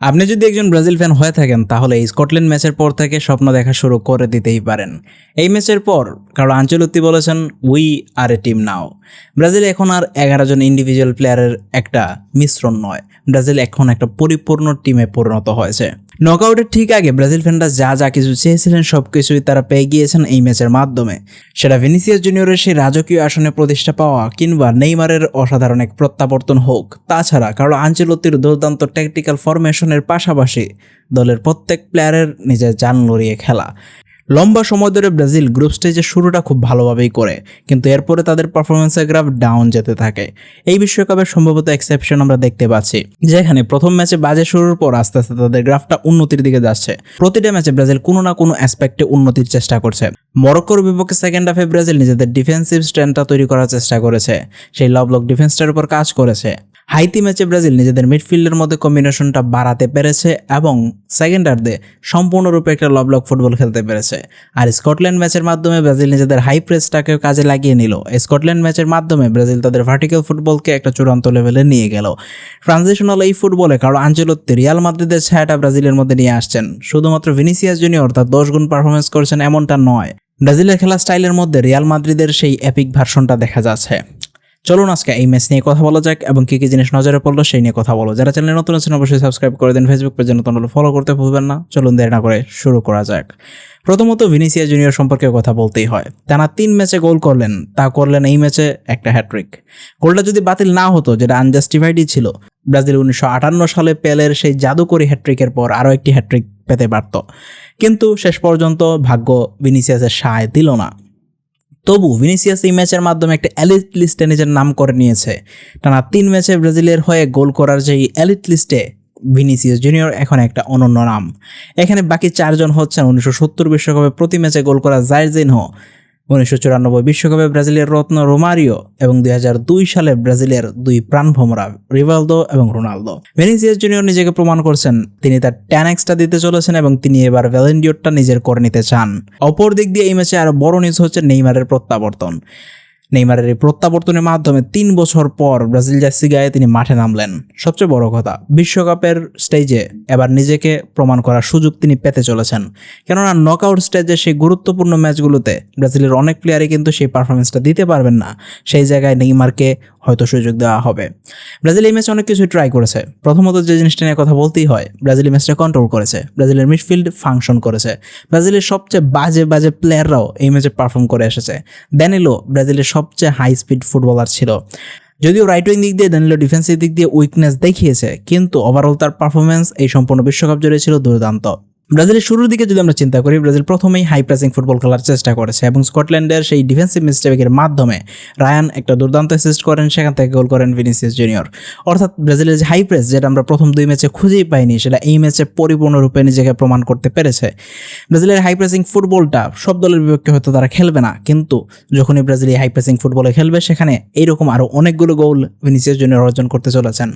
আপনি যদি একজন ব্রাজিল ফ্যান হয়ে থাকেন তাহলে এই স্কটল্যান্ড ম্যাচের পর থেকে স্বপ্ন দেখা শুরু করে দিতেই পারেন। এই ম্যাচের পর কারণ আনচেলত্তি বলেছেন we are A team now. Brazil এখন আর 11 জন ইন্ডিভিজুয়াল প্লেয়ারের একটা মিশ্রণ নয়, ব্রাজিল এখন একটা পরিপূর্ণ টিমে পরিণত হয়েছে। নকআউটের ঠিক আগে ব্রাজিল ফ্যানরা যা যা কিছু চেয়েছিলেন সব কিছুই তারা পেয়ে গিয়েছেন এই ম্যাচের মাধ্যমে। সেটা ভিনিসিয়াস জুনিয়রের সেই রাজকীয় আসনে প্রতিষ্ঠা পাওয়া কিংবা নেইমারের অসাধারণ এক প্রত্যাবর্তন হোক, তাছাড়া কারণ আনচেলত্তির দুর্দান্ত ট্যাকটিক্যাল ফরমেশনের পাশাপাশি দলের প্রত্যেক প্লেয়ারের নিজের জান লড়িয়ে খেলা। লম্বা সময় ধরে ব্রাজিল গ্রুপ স্টেজের শুরুটা খুব ভালোভাবেই করে, কিন্তু এরপরে তাদের পারফরমেন্সের গ্রাফ ডাউন যেতে থাকে। এই বিশ্বকাপের সম্ভবত এক্সেপশন আমরা দেখতে পাচ্ছি, যেখানে প্রথম ম্যাচে বাজে শুরুর পর আস্তে আস্তে তাদের গ্রাফটা উন্নতির দিকে যাচ্ছে। প্রতিটা ম্যাচে ব্রাজিল কোনো না কোনো অ্যাসপেক্টে উন্নতির চেষ্টা করছে। মরক্কোর বিপক্ষে সেকেন্ড হাফে ব্রাজিল নিজেদের ডিফেন্সিভ স্ট্যান্ডটা তৈরি করার চেষ্টা করেছে, সেই লব ব্লক ডিফেন্সটার উপর কাজ করেছে। হাইতি ম্যাচে ব্রাজিল নিজেদের মিডফিল্ডের মধ্যে কম্বিনেশনটা বাড়াতে পেরেছে এবং সেকেন্ডারদে সম্পূর্ণরূপে একটা লব ব্লক ফুটবল খেলতে পেরেছে। আর স্কটল্যান্ড ম্যাচের মাধ্যমে ব্রাজিল নিজেদের হাই প্রেসটাকে কাজে লাগিয়ে নিল। স্কটল্যান্ড ম্যাচের মাধ্যমে ব্রাজিল তাদের ভার্টিক্যাল ফুটবলকে একটা চূড়ান্ত লেভেলে নিয়ে গেল। ট্রানজিশনাল এই ফুটবলে কারণ আনচেলত্তি রিয়াল মাদ্রিদের ছায়াটা ব্রাজিলের মধ্যে নিয়ে আসছেন। শুধুমাত্র ভিনিসিয়াস জুনিয়র তার 10 গুণ পারফরমেন্স করছেন এমনটা নয়, ব্রাজিলের খেলা স্টাইলের মধ্যে রিয়াল মাদ্রিদের সেই এপিক ভার্সনটা দেখা যাচ্ছে। চলুন আজকে এই ম্যাচ নিয়ে কথা বলা যাক এবং কী কী জিনিস নজরে পড়লো সেই নিয়ে কথা বলো। যারা চ্যানেলে নতুন আছেন অবশ্যই সাবস্ক্রাইব করে দেন, ফেসবুক পেজে নতুন হলে ফলো করতে ভুলবেন না। চলুন দেরি না করে শুরু করা যাক। প্রথমত ভিনিসিয়াস জুনিয়র সম্পর্কে কথা বলতেই হয়। টানা 3 ম্যাচে গোল করলেন, তা করলেন এই ম্যাচে একটা হ্যাট্রিক। গোলটা যদি বাতিল না হতো, যেটা আনজাস্টিফাইডই ছিল, ব্রাজিল 1958 সালে পেলের সেই জাদুকরী হ্যাট্রিকের পর আরও একটি হ্যাট্রিক পেতে পারত, কিন্তু শেষ পর্যন্ত ভাগ্য ভিনিসিয়াসের সায় দিল না। তবু ভিনিসিয়াস এই ম্যাচের মাধ্যমে একটা এলিট লিস্টে নিজের নাম করে নিয়েছে। টানা 3 ম্যাচে ব্রাজিলের হয়ে গোল করার যেই এলিট লিস্টে ভিনিসিয়াস জুনিয়র এখন একটা অনন্য নাম। এখানে বাকি 4 জন হচ্ছেন 1970 বিশ্বকাপে প্রতি ম্যাচে গোল করা জাইরজিনহো, 1994 বিশ্বকাপে ব্রাজিলের রত্ন রোমারিও এবং 2002 সালে ব্রাজিলের 2 প্রাণভোমরা রিভালদো এবং রোনালদো। ভিনিসিয়াস জুনিয়র নিজেকে প্রমাণ করছেন, তিনি তার 10xটা দিতে চলেছেন এবং তিনি এবার ভ্যালেন্ডিওরটা নিজের করে নিতে চান। অপর দিক দিয়ে এই ম্যাচে আরও বড় নিউজ হচ্ছে নেইমারের প্রত্যাবর্তন। নেইমারের এই প্রত্যাবর্তনের মাধ্যমে 3 বছর পর ব্রাজিল জার্সি গায়ে তিনি মাঠে নামলেন। সবচেয়ে বড় কথা, বিশ্বকাপের স্টেজে এবার নিজেকে প্রমাণ করার সুযোগ তিনি পেতে চলেছেন। কেননা নকআউট স্টেজে সেই গুরুত্বপূর্ণ ম্যাচগুলোতে ব্রাজিলের অনেক প্লেয়ারই কিন্তু সেই পারফরমেন্সটা দিতে পারবেন না। সেই জায়গায় নেইমারকে হয়তো সুযোগ দেওয়া হবে। ব্রাজিল এই ম্যাচে অনেক কিছু ট্রাই করেছে। প্রথমত যে জিনিসটা নিয়ে কথা বলতেই হয়, ব্রাজিল এই ম্যাচটা কন্ট্রোল করেছে, ব্রাজিলের মিডফিল্ড ফাংশন করেছে। ব্রাজিলের সবচেয়ে বাজে প্লেয়াররাও এই ম্যাচে পারফর্ম করে এসেছে। ড্যানিলো ব্রাজিলের সবচেয়ে হাই স্পিড ফুটবলার ছিল। যদিও রাইট উইং দিক দিয়ে ড্যানিলো ডিফেন্সিভ দিক দিয়ে উইকনেস দেখিয়েছে, কিন্তু ওভারঅল তার পারফরমেন্স এই সম্পূর্ণ বিশ্বকাপ জুড়ে ছিল দুর্দান্ত। ব্রাজিলের শুরুর দিকে যদি আমরা চিন্তা করি, ব্রাজিল প্রথমেই হাই প্রেসিং ফুটবল খেলার চেষ্টা করেছে এবং স্কটল্যান্ডের সেই ডিফেন্সিভ মিস্টেকের মাধ্যমে রায়ান একটা দুর্দান্ত অ্যাসিস্ট করেন, সেখান থেকে গোল করেন ভিনিসিয়াস জুনিয়র। অর্থাৎ ব্রাজিলের যে হাই প্রেস, যেটা আমরা প্রথম 2 ম্যাচে খুঁজেই পাইনি, সেটা এই ম্যাচে পরিপূর্ণরূপে নিজেকে প্রমাণ করতে পেরেছে। ব্রাজিলের হাই প্রেসিং ফুটবলটা সব দলের বিপক্ষে হয়তো তারা খেলবে না, কিন্তু যখনই ব্রাজিল হাই প্রেসিং ফুটবলে খেলবে সেখানে এইরকম আরও অনেকগুলো গোল ভিনিসিয়াস জুনিয়র অর্জন করতে চলেছেন।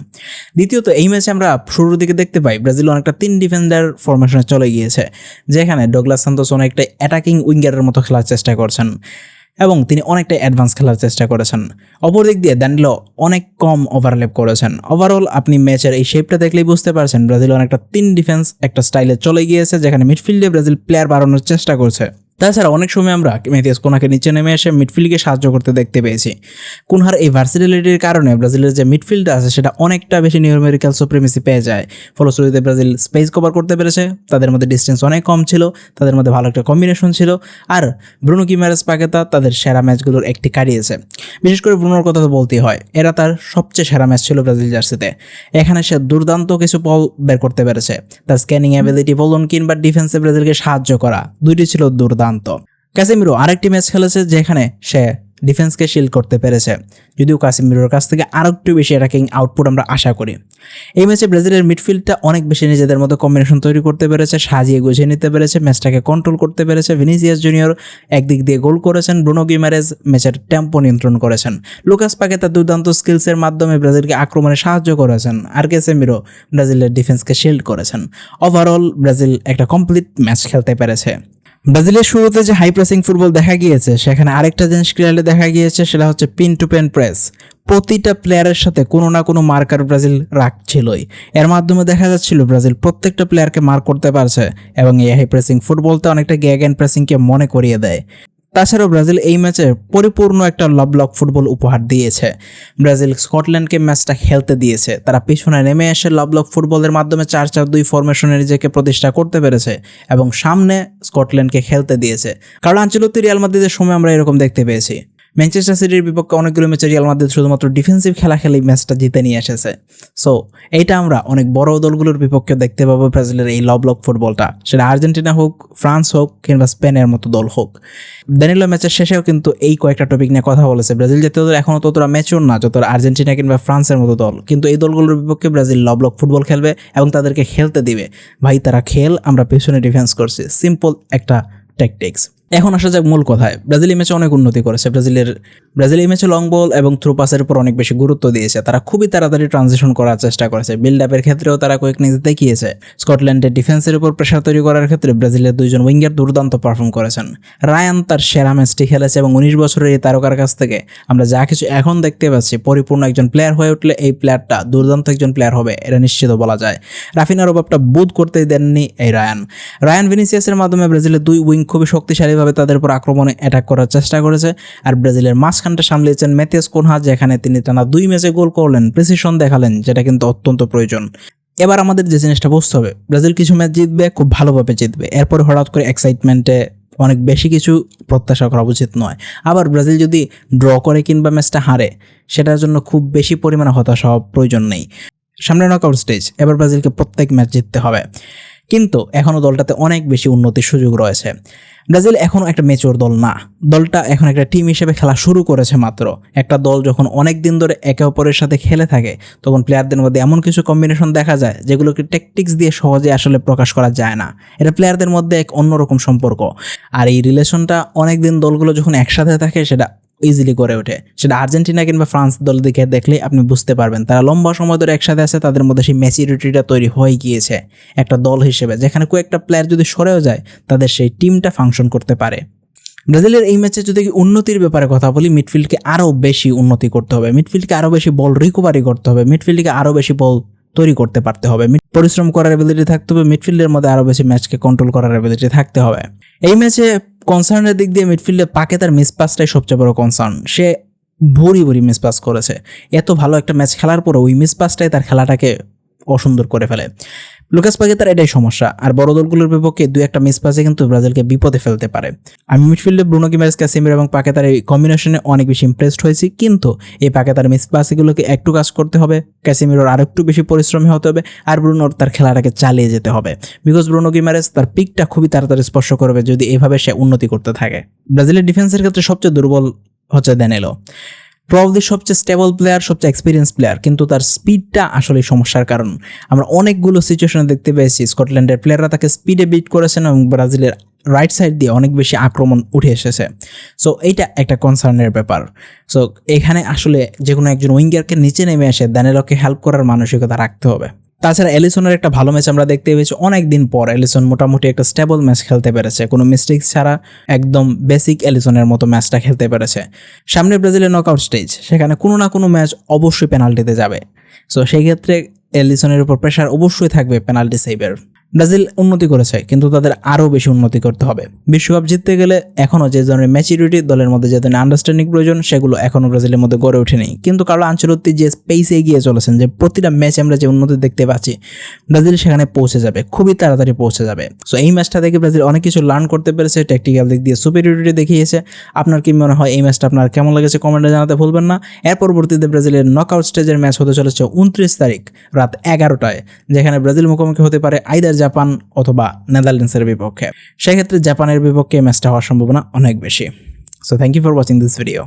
দ্বিতীয়ত, এই ম্যাচে আমরা শুরুর দিকে দেখতে পাই ব্রাজিল অনেকটা 3 ডিফেন্ডার ফরমেশনে চলে গিয়েছে, যেখানে ডগলাস সান্তোস অনেকটা অ্যাটাকিং উইঙ্গারের মতো খেলার চেষ্টা করছেন এবং তিনি অনেকটা অ্যাডভান্স খেলার চেষ্টা করেছেন। অপর দিক দিয়ে ড্যানিলো অনেক কম ওভারল্যাপ করেছেন। ওভারঅল আপনি ম্যাচের এই শেপটা দেখলেই বুঝতে পারছেন ব্রাজিল অনেকটা 3 ডিফেন্স একটা স্টাইলে চলে গিয়েছে, যেখানে মিডফিল্ডে ব্রাজিল প্লেয়ার বাড়ানোর চেষ্টা করছে। তাছাড়া অনেক সময় আমরা ম্যাথিয়াস কুনহাকে নিচে নেমে এসে মিডফিল্ডকে সাহায্য করতে দেখতে পেয়েছি। কুনহার এই ভার্সিটিলিটির কারণে ব্রাজিলের যে মিডফিল্ডটা আছে সেটা অনেকটা বেশি নিউমেরিক্যাল সুপ্রিমেসি পেয়ে যায়। ফলশ্রুতিতে ব্রাজিল স্পেস কভার করতে পেরেছে, তাদের মধ্যে ডিস্টেন্স অনেক কম ছিল, তাদের মধ্যে ভালো একটা কম্বিনেশন ছিল। আর ব্রুনো গিমারেস পাকেতা তাদের সেরা ম্যাচগুলোর একটি কাটিয়েছে। বিশেষ করে ব্রুনোর কথা তো বলতেই হয়, এরা তার সবচেয়ে সেরা ম্যাচ ছিল ব্রাজিল জার্সিতে। এখানে সে দুর্দান্ত কিছু বল বের করতে পেরেছে। তার স্ক্যানিং অ্যাবিলিটি বলুন কিংবা ডিফেন্সে ব্রাজিলকে সাহায্য করা, দুইটি ছিল দুর্দান্ত। কাসেমিরো আরেকটি ম্যাচ খেলেছে যেখানে সে ডিফেন্সকে শিল্ড করতে পেরেছে, যদিও কাসেমিরোর কাছ থেকে আরও একটু বেশি অ্যাটাকিং আউটপুট আমরা আশা করি। এই ম্যাচে ব্রাজিলের মিডফিল্ডটা অনেক বেশি নিজেদের মতো কম্বিনেশন তৈরি করতে পেরেছে, সাজিয়ে গুছিয়ে নিতে পেরেছে, ম্যাচটাকে কন্ট্রোল করতে পেরেছে। ভিনিসিয়াস জুনিয়র একদিক দিয়ে গোল করেছেন, ব্রুনো গিমারেজ ম্যাচের টেম্পো নিয়ন্ত্রণ করেছেন, লুকাস পাকেতা দুর্দান্ত স্কিলসের মাধ্যমে ব্রাজিলকে আক্রমণে সাহায্য করেছেন, আর কাসেমিরো ব্রাজিলের ডিফেন্সকে শিল্ড করেছেন। ওভারঅল ব্রাজিল একটা কমপ্লিট ম্যাচ খেলতে পেরেছে। ব্রাজিলের শুরুতে যে হাই প্রেসিং ফুটবল দেখা গিয়েছে সেখানে আরেকটা জিনিস ক্লিয়ারলি দেখা গিয়েছে, সেটা হচ্ছে পিন টু পেন প্রেস। প্রতিটা প্লেয়ারের সাথে কোনো না কোনো মার্কার ব্রাজিল রাখছিলই। এর মাধ্যমে দেখা যাচ্ছিল ব্রাজিল প্রত্যেকটা প্লেয়ারকে মার্ক করতে পারছে এবং এই হাই প্রেসিং ফুটবলটা অনেকটা গ্যাগ অ্যান্ড প্রেসিংকে মনে করিয়ে দেয়। তাছাড়াও ব্রাজিল এই ম্যাচে পরিপূর্ণ একটা লবলক ফুটবল উপহার দিয়েছে। ব্রাজিল স্কটল্যান্ডকে ম্যাচটা খেলতে দিয়েছে, তারা পিছনে নেমে এসে লবলক ফুটবলের মাধ্যমে 4-4-2 ফরমেশনে নিজেকে প্রতিষ্ঠা করতে পেরেছে এবং সামনে স্কটল্যান্ডকে খেলতে দিয়েছে। কারণ আনচেলত্তি রিয়াল মাদ্রিদের সময় আমরা এরকম দেখতে পেয়েছি। ম্যানচেস্টার সিটির বিপক্ষে অনেকগুলো ম্যাচে রিয়াল মাদ্রিদ শুধুমাত্র ডিফেন্সিভ খেলা খেলেই ম্যাচটা জিতে নিয়ে এসেছে। সো এইটা আমরা অনেক বড় দলগুলোর বিপক্ষে দেখতে পাবো ব্রাজিলের এই লবলক ফুটবলটা, সেটা আর্জেন্টিনা হোক, ফ্রান্স হোক কিংবা স্পেনের মতো দল হোক। ড্যানিলো ম্যাচের শেষেও কিন্তু এই কয়েকটা টপিক নিয়ে কথা বলেছে। ব্রাজিল জাতীয় দল এখনও ততটা ম্যাচিউর না যতটা আর্জেন্টিনা কিংবা ফ্রান্সের মতো দল, কিন্তু এই দলগুলোর বিপক্ষে ব্রাজিল লবলক ফুটবল খেলবে এবং তাদেরকে খেলতে দিবে। ভাই তারা খেল, আমরা পেছনে ডিফেন্স করছি, সিম্পল একটা ট্যাকটিক্স। এখন আসা যাক মূল কথায়। ব্রাজিল এই ম্যাচে অনেক উন্নতি করেছে। ব্রাজিল এই ম্যাচে লং বল এবং থ্রু পাসের উপর অনেক বেশি গুরুত্ব দিয়েছে। তারা খুবই তাড়াতাড়ি ট্রানজিশন করার চেষ্টা করেছে। বিল্ড আপের ক্ষেত্রেও তারা কুইকনেস দেখিয়েছে। স্কটল্যান্ডের ডিফেন্সের উপর প্রেশার তৈরি করার ক্ষেত্রে ব্রাজিলের দুইজন উইঙ্গার দুর্দান্ত পারফর্ম করেছেন। রায়ান তার সেরা ম্যাচটি খেলেছে এবং 19 বছরের এই তারকার কাছ থেকে আমরা যা কিছু এখন দেখতে পাচ্ছি, পরিপূর্ণ একজন প্লেয়ার হয়ে উঠলে এই প্লেয়ারটা দুর্দান্ত একজন প্লেয়ার হবে, এটা নিশ্চিত বলা যায়। রাফিনার অভাবটা বোধ করতেই দেননি এই রায়ান ভিনিসিয়াসের মাধ্যমে ব্রাজিলের দুই উইং খুবই শক্তিশালীভাবে তাদের উপর আক্রমণে অ্যাটাক করার চেষ্টা করেছে। আর ব্রাজিলের মাঝখানটা সামলিয়েছেন ম্যাথিয়াস কুনহা, যেখানে তিনি টানা 2 ম্যাচে গোল করলেন, প্রিসিশন দেখালেন, যেটা কিন্তু অত্যন্ত প্রয়োজন। এবার আমাদের যে জিনিসটা বুঝতে হবে, ব্রাজিল কিছু ম্যাচ জিতবে, খুব ভালোভাবে জিতবে, এরপরে হঠাৎ করে এক্সাইটমেন্টে অনেক বেশি কিছু প্রত্যাশা করা উচিত নয়। আবার ব্রাজিল যদি ড্র করে কিংবা ম্যাচটা হারে, সেটার জন্য খুব বেশি পরিমাণে হতাশা হওয়ার প্রয়োজন নেই। সামনে নকআউট স্টেজ, এবার ব্রাজিলকে প্রত্যেক ম্যাচ জিততে হবে, কিন্তু এখনও দলটাতে অনেক বেশি উন্নতির সুযোগ রয়েছে। ব্রাজিল এখনও একটা ম্যাচিওর দল না, দলটা এখন একটা টিম হিসেবে খেলা শুরু করেছে মাত্র। একটা দল যখন অনেক দিন ধরে একে অপরের সাথে খেলে থাকে, তখন প্লেয়ারদের মধ্যে এমন কিছু কম্বিনেশন দেখা যায় যেগুলোকে ট্যাকটিক্স দিয়ে সহজে আসলে প্রকাশ করা যায় না। এটা প্লেয়ারদের মধ্যে এক অন্যরকম সম্পর্ক, আর এই রিলেশনটা অনেক দিন দলগুলো যখন একসাথে থাকে সেটা ইজিলি করে ওঠে। সেটা আর্জেন্টিনা কিংবা ফ্রান্স দল দিকে দেখলে আপনি বুঝতে পারবেন, তারা লম্বা সময় ধরে একসাথে আছে, তাদের মধ্যে সেই ম্যাচুরিটিটা তৈরি হয়ে গিয়েছে একটা দল হিসেবে, যেখানে কয়েকটা প্লেয়ার যদি সরেও যায় তাদের সেই টিমটা ফাংশন করতে পারে। ব্রাজিলের এই ম্যাচে যদি উন্নতির ব্যাপারে কথা বলি, মিডফিল্ডকে আরও বেশি উন্নতি করতে হবে, মিডফিল্ডকে আরও বেশি বল রিকভারি করতে হবে, মিডফিল্ডকে আরও বেশি বল তৈরি করতে পারতে হবে, পরিশ্রম করার এবিলিটি থাকতে হবে, মিডফিল্ডের মধ্যে আরও বেশি ম্যাচকে কন্ট্রোল করার এবিলিটি থাকতে হবে। এই ম্যাচে কনসার্নের দিক দিয়ে মিডফিল্ডে পাকেতার মিসপাসটাই সবচেয়ে বড় কনসার্ন। সে ভরি মিসপাস করেছে। এত ভালো একটা ম্যাচ খেলার পরে ওই মিসপাসটাই তার খেলাটাকে অসুন্দর করে ফেলে। লুকাস পাকেতার এটাই সমস্যা। আর বড় দলগুলোর বিপক্ষে 2-1 মিসপাসে কিন্তু ব্রাজিলকে বিপদে ফেলতে পারে। আমি মিডফিল্ডে ব্রুনো গিমারেস, ক্যাসিমিরো এবং পাকেতার এই কম্বিনেশনে অনেক বেশি ইমপ্রেসড হয়েছি, কিন্তু এই পাকেতার মিসপাসগুলোকে একটু কাজ করতে হবে, ক্যাসিমিরোর আর একটু বেশি পরিশ্রমী হতে হবে, আর ব্রুনোর তার খেলাটাকে চালিয়ে যেতে হবে। বিকজ ব্রুনো গিমারেস তার পিকটা খুবই তাড়াতাড়ি স্পর্শ করবে যদি এভাবে সে উন্নতি করতে থাকে। ব্রাজিলের ডিফেন্সের ক্ষেত্রে সবচেয়ে দুর্বল হচ্ছে ড্যানিলো। প্রবাবলি সবচেয়ে স্টেবল প্লেয়ার, সবচেয়ে এক্সপিরিয়েন্স প্লেয়ার, কিন্তু তার স্পিডটা আসলে সমস্যার কারণ। আমরা অনেকগুলো সিচুয়েশনে দেখতে পেয়েছি স্কটল্যান্ডের প্লেয়াররা তাকে স্পিডে বিট করেছেন এবং ব্রাজিলের রাইট সাইড দিয়ে অনেক বেশি আক্রমণ উঠে এসেছে। সো এইটা একটা কনসার্নের ব্যাপার। সো এখানে আসলে যে কোনো একজন উইঙ্গারকে নিচে নেমে এসে ড্যানিলোকে হেল্প করার মানসিকতা রাখতে হবে। তাছাড়া এলিসনের একটা ভালো ম্যাচ আমরা দেখতে পেয়েছি অনেক দিন পর। এলিসন মোটামুটি একটা স্টেবল ম্যাচ খেলতে পেরেছে, কোনো মিস্টেক্স ছাড়া একদম বেসিক এলিসনের মতো ম্যাচটা খেলতে পেরেছে। সামনে ব্রাজিলের নকআউট স্টেজ, সেখানে কোনো না কোনো ম্যাচ অবশ্যই পেনাল্টিতে যাবে। সো সেই ক্ষেত্রে এলিসনের উপর প্রেশার অবশ্যই থাকবে পেনাল্টি সেভের। ব্রাজিল উন্নতি করেছে, কিন্তু তাদের আরও বেশি উন্নতি করতে হবে। বিশ্বকাপ জিততে গেলে এখনও যে ধরনের ম্যাচুরিটি দলের মধ্যে যে ধরনের আন্ডারস্ট্যান্ডিং প্রয়োজন, সেগুলো এখনও ব্রাজিলের মধ্যে গড়ে ওঠেনি। কিন্তু কার্লো আনচেলত্তি যে স্পেসে এগিয়ে চলেছেন, যে প্রতিটা ম্যাচে আমরা যে উন্নতি দেখতে পাচ্ছি, ব্রাজিল সেখানে পৌঁছে যাবে, খুবই তাড়াতাড়ি পৌঁছে যাবে। সো এই ম্যাচটা থেকে ব্রাজিল অনেক কিছু লার্ন করতে পেরেছে, ট্যাকটিক্যাল দিক দিয়ে সুপিরিয়রিটি দেখিয়েছে। আপনার কি মনে হয় এই ম্যাচটা আপনার কেমন লেগেছে কমেন্টে জানাতে ভুলবেন না। এর পরবর্তীতে ব্রাজিলের নকআউট স্টেজের ম্যাচ হতে চলেছে 29 তারিখ রাত 11টায়, যেখানে ব্রাজিল মুখোমুখি হতে পারে আইদার জাপান অথবা নেদারল্যান্ডসের বিপক্ষে। সেক্ষেত্রে জাপানের বিপক্ষে ম্যাচটা হওয়ার সম্ভাবনা অনেক বেশি। So thank you for watching this video.